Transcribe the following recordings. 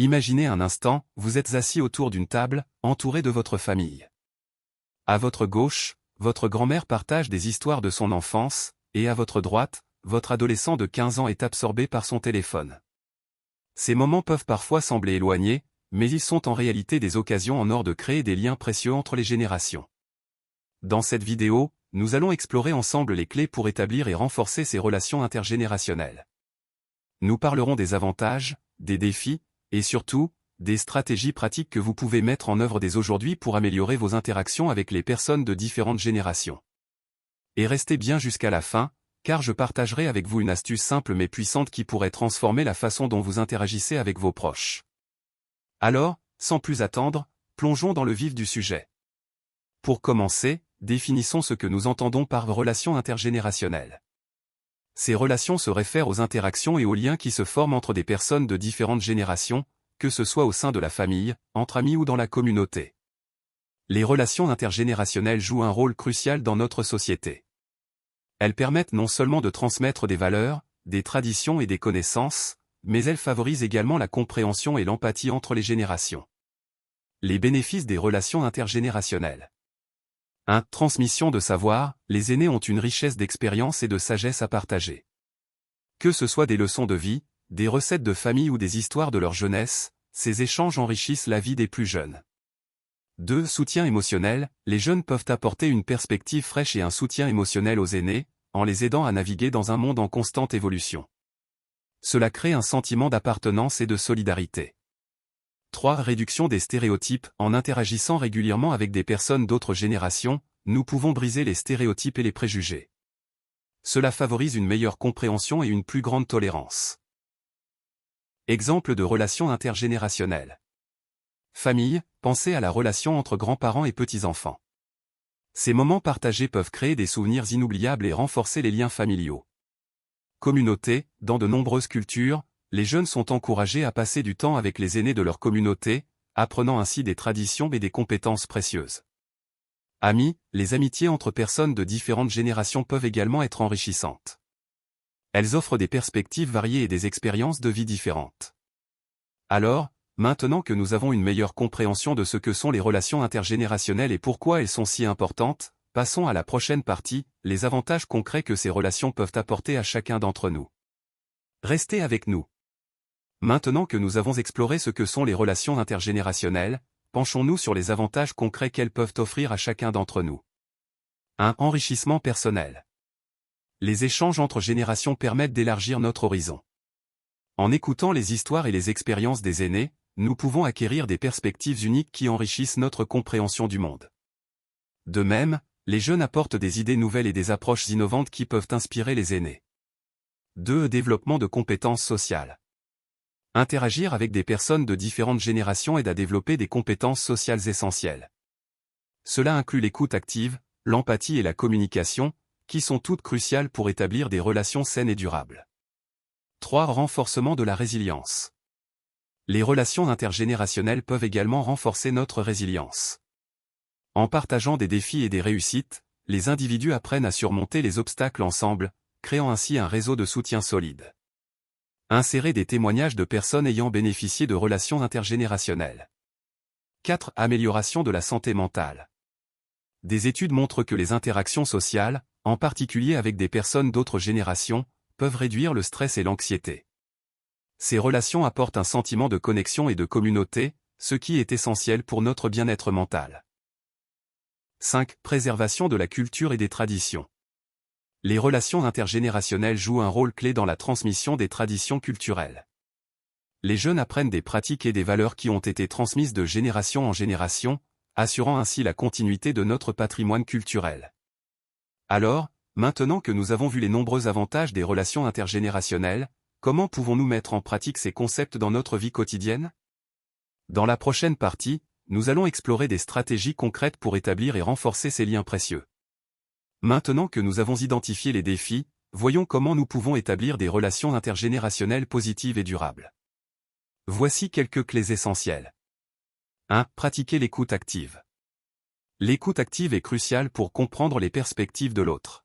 Imaginez un instant, vous êtes assis autour d'une table, entouré de votre famille. À votre gauche, votre grand-mère partage des histoires de son enfance, et à votre droite, votre adolescent de 15 ans est absorbé par son téléphone. Ces moments peuvent parfois sembler éloignés, mais ils sont en réalité des occasions en or de créer des liens précieux entre les générations. Dans cette vidéo, nous allons explorer ensemble les clés pour établir et renforcer ces relations intergénérationnelles. Nous parlerons des avantages, des défis, et surtout, des stratégies pratiques que vous pouvez mettre en œuvre dès aujourd'hui pour améliorer vos interactions avec les personnes de différentes générations. Et restez bien jusqu'à la fin, car je partagerai avec vous une astuce simple mais puissante qui pourrait transformer la façon dont vous interagissez avec vos proches. Alors, sans plus attendre, plongeons dans le vif du sujet. Pour commencer, définissons ce que nous entendons par relations intergénérationnelles. Ces relations se réfèrent aux interactions et aux liens qui se forment entre des personnes de différentes générations, que ce soit au sein de la famille, entre amis ou dans la communauté. Les relations intergénérationnelles jouent un rôle crucial dans notre société. Elles permettent non seulement de transmettre des valeurs, des traditions et des connaissances, mais elles favorisent également la compréhension et l'empathie entre les générations. Les bénéfices des relations intergénérationnelles. 1. Transmission de savoir, les aînés ont une richesse d'expérience et de sagesse à partager. Que ce soit des leçons de vie, des recettes de famille ou des histoires de leur jeunesse, ces échanges enrichissent la vie des plus jeunes. 2. Soutien émotionnel, les jeunes peuvent apporter une perspective fraîche et un soutien émotionnel aux aînés, en les aidant à naviguer dans un monde en constante évolution. Cela crée un sentiment d'appartenance et de solidarité. 3. Réduction des stéréotypes, en interagissant régulièrement avec des personnes d'autres générations, nous pouvons briser les stéréotypes et les préjugés. Cela favorise une meilleure compréhension et une plus grande tolérance. Exemple de relations intergénérationnelles. Famille, pensez à la relation entre grands-parents et petits-enfants. Ces moments partagés peuvent créer des souvenirs inoubliables et renforcer les liens familiaux. Communauté, dans de nombreuses cultures, les jeunes sont encouragés à passer du temps avec les aînés de leur communauté, apprenant ainsi des traditions et des compétences précieuses. Amis, les amitiés entre personnes de différentes générations peuvent également être enrichissantes. Elles offrent des perspectives variées et des expériences de vie différentes. Alors, maintenant que nous avons une meilleure compréhension de ce que sont les relations intergénérationnelles et pourquoi elles sont si importantes, passons à la prochaine partie, les avantages concrets que ces relations peuvent apporter à chacun d'entre nous. Restez avec nous. Maintenant que nous avons exploré ce que sont les relations intergénérationnelles, penchons-nous sur les avantages concrets qu'elles peuvent offrir à chacun d'entre nous. 1. Enrichissement personnel. Les échanges entre générations permettent d'élargir notre horizon. En écoutant les histoires et les expériences des aînés, nous pouvons acquérir des perspectives uniques qui enrichissent notre compréhension du monde. De même, les jeunes apportent des idées nouvelles et des approches innovantes qui peuvent inspirer les aînés. 2. Développement de compétences sociales. Interagir avec des personnes de différentes générations aide à développer des compétences sociales essentielles. Cela inclut l'écoute active, l'empathie et la communication, qui sont toutes cruciales pour établir des relations saines et durables. 3. Renforcement de la résilience. Les relations intergénérationnelles peuvent également renforcer notre résilience. En partageant des défis et des réussites, les individus apprennent à surmonter les obstacles ensemble, créant ainsi un réseau de soutien solide. Insérer des témoignages de personnes ayant bénéficié de relations intergénérationnelles. 4. Amélioration de la santé mentale. Des études montrent que les interactions sociales, en particulier avec des personnes d'autres générations, peuvent réduire le stress et l'anxiété. Ces relations apportent un sentiment de connexion et de communauté, ce qui est essentiel pour notre bien-être mental. 5. Préservation de la culture et des traditions. Les relations intergénérationnelles jouent un rôle clé dans la transmission des traditions culturelles. Les jeunes apprennent des pratiques et des valeurs qui ont été transmises de génération en génération, assurant ainsi la continuité de notre patrimoine culturel. Alors, maintenant que nous avons vu les nombreux avantages des relations intergénérationnelles, comment pouvons-nous mettre en pratique ces concepts dans notre vie quotidienne? Dans la prochaine partie, nous allons explorer des stratégies concrètes pour établir et renforcer ces liens précieux. Maintenant que nous avons identifié les défis, voyons comment nous pouvons établir des relations intergénérationnelles positives et durables. Voici quelques clés essentielles. 1. Pratiquer l'écoute active. L'écoute active est cruciale pour comprendre les perspectives de l'autre.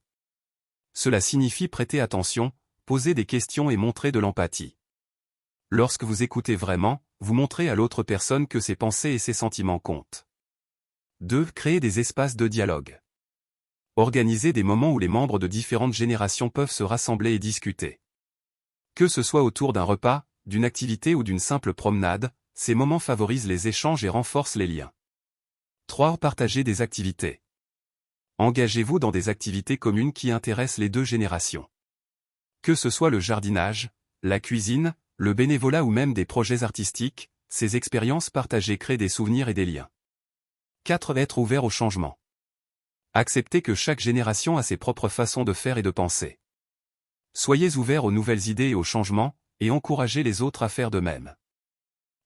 Cela signifie prêter attention, poser des questions et montrer de l'empathie. Lorsque vous écoutez vraiment, vous montrez à l'autre personne que ses pensées et ses sentiments comptent. 2. Créer des espaces de dialogue. Organisez des moments où les membres de différentes générations peuvent se rassembler et discuter. Que ce soit autour d'un repas, d'une activité ou d'une simple promenade, ces moments favorisent les échanges et renforcent les liens. 3. Partagez des activités. Engagez-vous dans des activités communes qui intéressent les deux générations. Que ce soit le jardinage, la cuisine, le bénévolat ou même des projets artistiques, ces expériences partagées créent des souvenirs et des liens. 4. Être ouvert au changement. Acceptez que chaque génération a ses propres façons de faire et de penser. Soyez ouverts aux nouvelles idées et aux changements, et encouragez les autres à faire de même.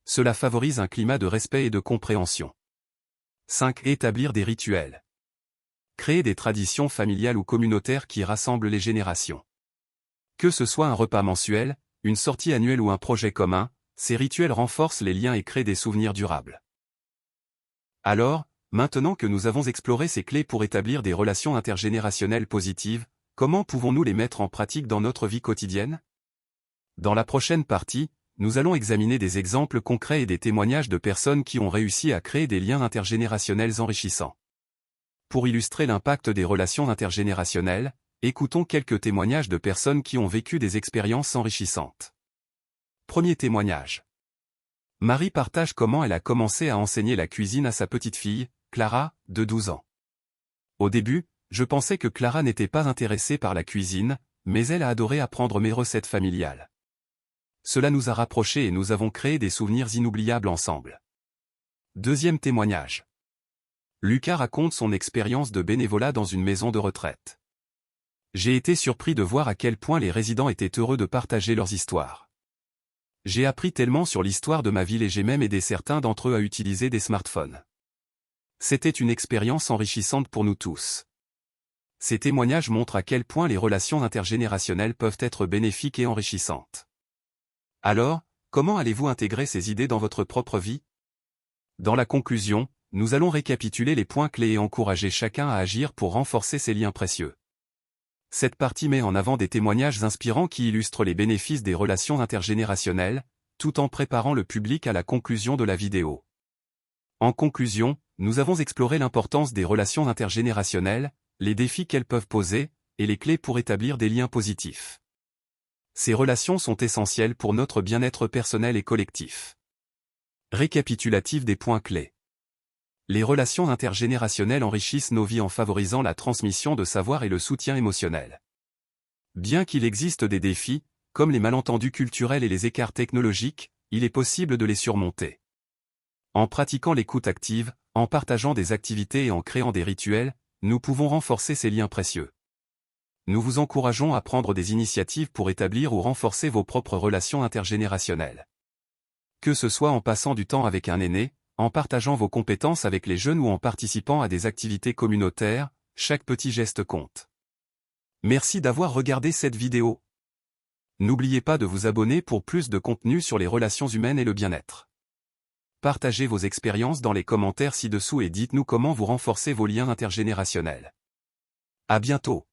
Cela favorise un climat de respect et de compréhension. 5. Établir des rituels. Créer des traditions familiales ou communautaires qui rassemblent les générations. Que ce soit un repas mensuel, une sortie annuelle ou un projet commun, ces rituels renforcent les liens et créent des souvenirs durables. Alors, maintenant que nous avons exploré ces clés pour établir des relations intergénérationnelles positives, comment pouvons-nous les mettre en pratique dans notre vie quotidienne? Dans la prochaine partie, nous allons examiner des exemples concrets et des témoignages de personnes qui ont réussi à créer des liens intergénérationnels enrichissants. Pour illustrer l'impact des relations intergénérationnelles, écoutons quelques témoignages de personnes qui ont vécu des expériences enrichissantes. Premier témoignage. Marie partage comment elle a commencé à enseigner la cuisine à sa petite fille, Clara, de 12 ans. Au début, je pensais que Clara n'était pas intéressée par la cuisine, mais elle a adoré apprendre mes recettes familiales. Cela nous a rapprochés et nous avons créé des souvenirs inoubliables ensemble. Deuxième témoignage. Lucas raconte son expérience de bénévolat dans une maison de retraite. J'ai été surpris de voir à quel point les résidents étaient heureux de partager leurs histoires. J'ai appris tellement sur l'histoire de ma ville et j'ai même aidé certains d'entre eux à utiliser des smartphones. C'était une expérience enrichissante pour nous tous. Ces témoignages montrent à quel point les relations intergénérationnelles peuvent être bénéfiques et enrichissantes. Alors, comment allez-vous intégrer ces idées dans votre propre vie? Dans la conclusion, nous allons récapituler les points clés et encourager chacun à agir pour renforcer ces liens précieux. Cette partie met en avant des témoignages inspirants qui illustrent les bénéfices des relations intergénérationnelles, tout en préparant le public à la conclusion de la vidéo. En conclusion, nous avons exploré l'importance des relations intergénérationnelles, les défis qu'elles peuvent poser, et les clés pour établir des liens positifs. Ces relations sont essentielles pour notre bien-être personnel et collectif. Récapitulatif des points clés. Les relations intergénérationnelles enrichissent nos vies en favorisant la transmission de savoir et le soutien émotionnel. Bien qu'il existe des défis, comme les malentendus culturels et les écarts technologiques, il est possible de les surmonter. En pratiquant l'écoute active, en partageant des activités et en créant des rituels, nous pouvons renforcer ces liens précieux. Nous vous encourageons à prendre des initiatives pour établir ou renforcer vos propres relations intergénérationnelles. Que ce soit en passant du temps avec un aîné, en partageant vos compétences avec les jeunes ou en participant à des activités communautaires, chaque petit geste compte. Merci d'avoir regardé cette vidéo. N'oubliez pas de vous abonner pour plus de contenu sur les relations humaines et le bien-être. Partagez vos expériences dans les commentaires ci-dessous et dites-nous comment vous renforcez vos liens intergénérationnels. À bientôt.